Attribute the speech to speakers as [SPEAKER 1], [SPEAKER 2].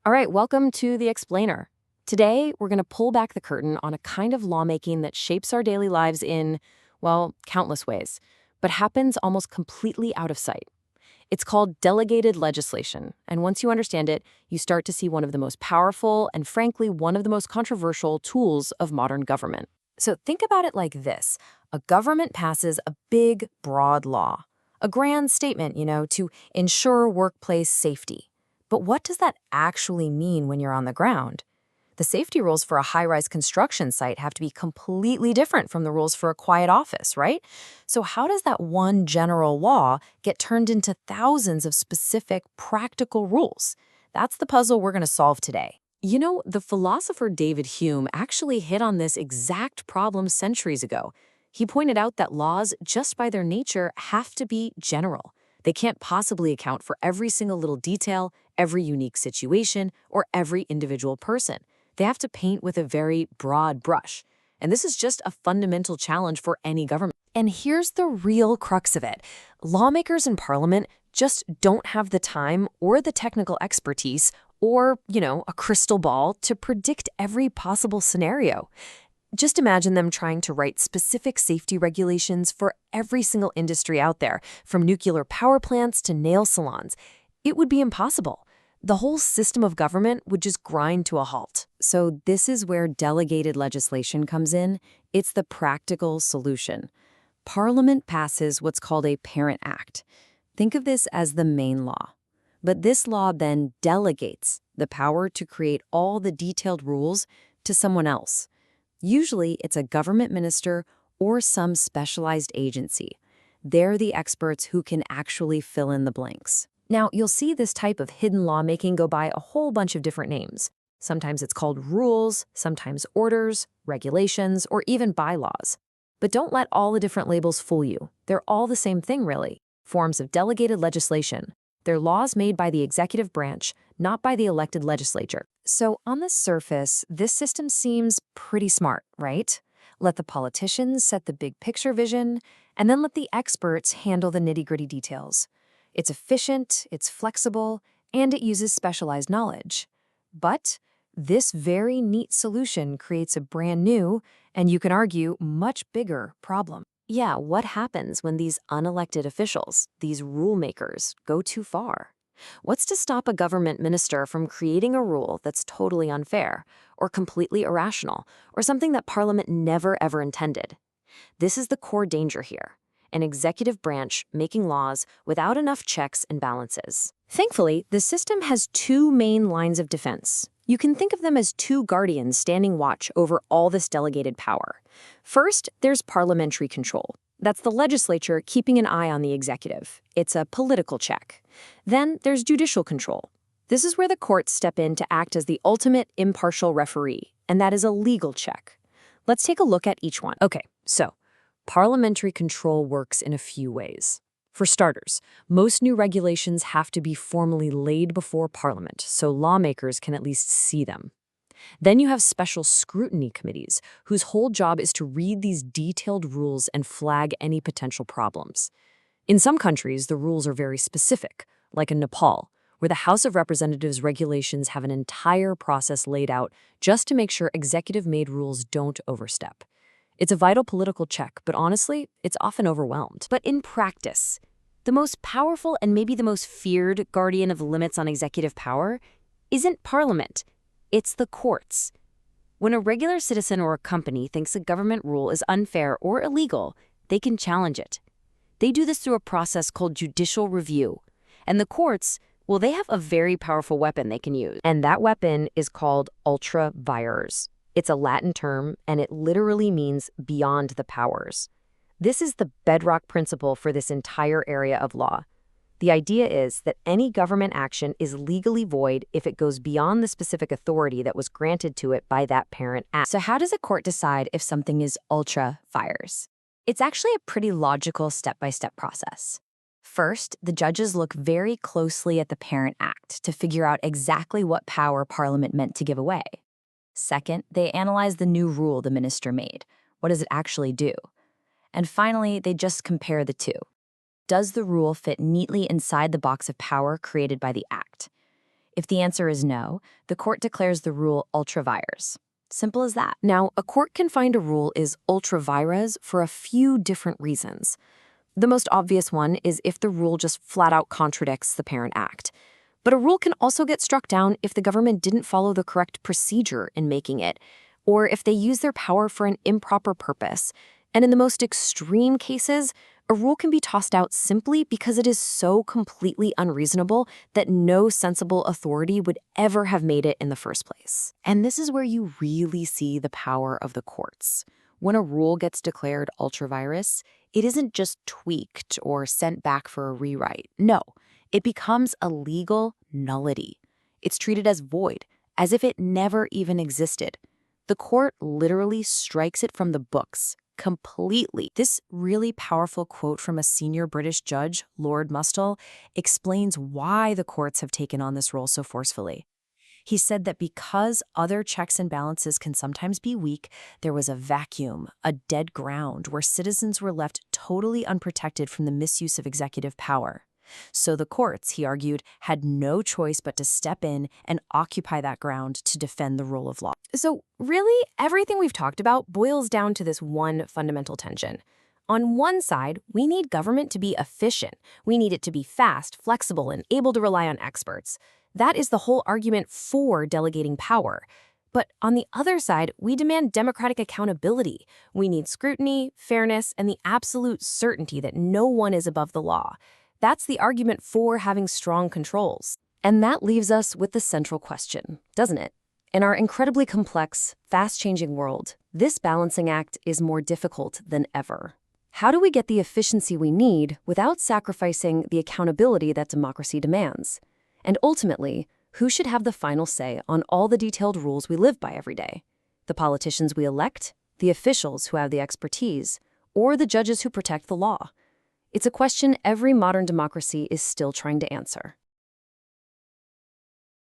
[SPEAKER 1] All right, welcome to The Explainer. Today, we're going to pull back the curtain on a kind of lawmaking that shapes our daily lives in, well, countless ways, but happens almost completely out of sight. It's called delegated legislation, and once you understand it, you start to see one of the most powerful and, frankly, one of the most controversial tools of modern government. So think about it like this. A government passes a big, broad law, a grand statement, to ensure workplace safety. But what does that actually mean when you're on the ground? The safety rules for a high-rise construction site have to be completely different from the rules for a quiet office, right? So how does that one general law get turned into thousands of specific, practical rules? That's the puzzle we're going to solve today. The philosopher David Hume actually hit on this exact problem centuries ago. He pointed out that laws, just by their nature, have to be general. They can't possibly account for every single little detail, every unique situation, or every individual person. They have to paint with a very broad brush. And this is just a fundamental challenge for any government. And here's the real crux of it. Lawmakers in Parliament just don't have the time or the technical expertise or, a crystal ball to predict every possible scenario. Just imagine them trying to write specific safety regulations for every single industry out there, from nuclear power plants to nail salons. It would be impossible. The whole system of government would just grind to a halt. So this is where delegated legislation comes in. It's the practical solution. Parliament passes what's called a Parent Act. Think of this as the main law. But this law then delegates the power to create all the detailed rules to someone else. Usually, it's a government minister or some specialized agency. They're the experts who can actually fill in the blanks. Now, you'll see this type of hidden lawmaking go by a whole bunch of different names. Sometimes it's called rules, sometimes orders, regulations, or even bylaws. But don't let all the different labels fool you. They're all the same thing, really. Forms of delegated legislation. They're laws made by the executive branch, not by the elected legislature. So on the surface, this system seems pretty smart, right? Let the politicians set the big picture vision, and then let the experts handle the nitty-gritty details. It's efficient, it's flexible, and it uses specialized knowledge. But this very neat solution creates a brand new, and you can argue, much bigger problem. Yeah, what happens when these unelected officials, these rule makers, go too far? What's to stop a government minister from creating a rule that's totally unfair, or completely irrational, or something that Parliament never ever intended? This is the core danger here. An executive branch making laws without enough checks and balances. Thankfully, the system has two main lines of defense. You can think of them as two guardians standing watch over all this delegated power. First, there's parliamentary control. That's the legislature keeping an eye on the executive. It's a political check. Then there's judicial control. This is where the courts step in to act as the ultimate impartial referee, and that is a legal check. Let's take a look at each one. Okay, so parliamentary control works in a few ways. For starters, most new regulations have to be formally laid before Parliament, so lawmakers can at least see them. Then you have special scrutiny committees, whose whole job is to read these detailed rules and flag any potential problems. In some countries, the rules are very specific, like in Nepal, where the House of Representatives regulations have an entire process laid out just to make sure executive-made rules don't overstep. It's a vital political check, but honestly, it's often overwhelmed. But in practice, the most powerful and maybe the most feared guardian of limits on executive power isn't Parliament. It's the courts. When a regular citizen or a company thinks a government rule is unfair or illegal, they can challenge it. They do this through a process called judicial review. And the courts, well, they have a very powerful weapon they can use. And that weapon is called ultra vires. It's a Latin term, and it literally means beyond the powers. This is the bedrock principle for this entire area of law. The idea is that any government action is legally void if it goes beyond the specific authority that was granted to it by that parent act. So how does a court decide if something is ultra vires? It's actually a pretty logical step-by-step process. First, the judges look very closely at the Parent Act to figure out exactly what power Parliament meant to give away. Second, they analyze the new rule the minister made. What does it actually do? And finally, they just compare the two. Does the rule fit neatly inside the box of power created by the Act?
[SPEAKER 2] If the answer is no, the court declares the rule ultra vires. Simple as that.
[SPEAKER 1] Now, a court can find a rule is ultra vires for a few different reasons. The most obvious one is if the rule just flat out contradicts the parent act. But a rule can also get struck down if the government didn't follow the correct procedure in making it, or if they use their power for an improper purpose. And in the most extreme cases, a rule can be tossed out simply because it is so completely unreasonable that no sensible authority would ever have made it in the first place. And this is where you really see the power of the courts. When a rule gets declared ultra vires, it isn't just tweaked or sent back for a rewrite. No, it becomes a legal nullity. It's treated as void, as if it never even existed. The court literally strikes it from the books, completely. This really powerful quote from a senior British judge, Lord Mustall, explains why the courts have taken on this role so forcefully. He said that because other checks and balances can sometimes be weak, there was a vacuum, a dead ground, where citizens were left totally unprotected from the misuse of executive power. So the courts, he argued, had no choice but to step in and occupy that ground to defend the rule of law. So really, everything we've talked about boils down to this one fundamental tension. On one side, we need government to be efficient. We need it to be fast, flexible, and able to rely on experts. That is the whole argument for delegating power. But on the other side, we demand democratic accountability. We need scrutiny, fairness, and the absolute certainty that no one is above the law. That's the argument for having strong controls. And that leaves us with the central question, doesn't it? In our incredibly complex, fast-changing world, this balancing act is more difficult than ever. How do we get the efficiency we need without sacrificing the accountability that democracy demands? And ultimately, who should have the final say on all the detailed rules we live by every day? The politicians we elect, the officials who have the expertise, or the judges who protect the law? It's a question every modern democracy is still trying to answer.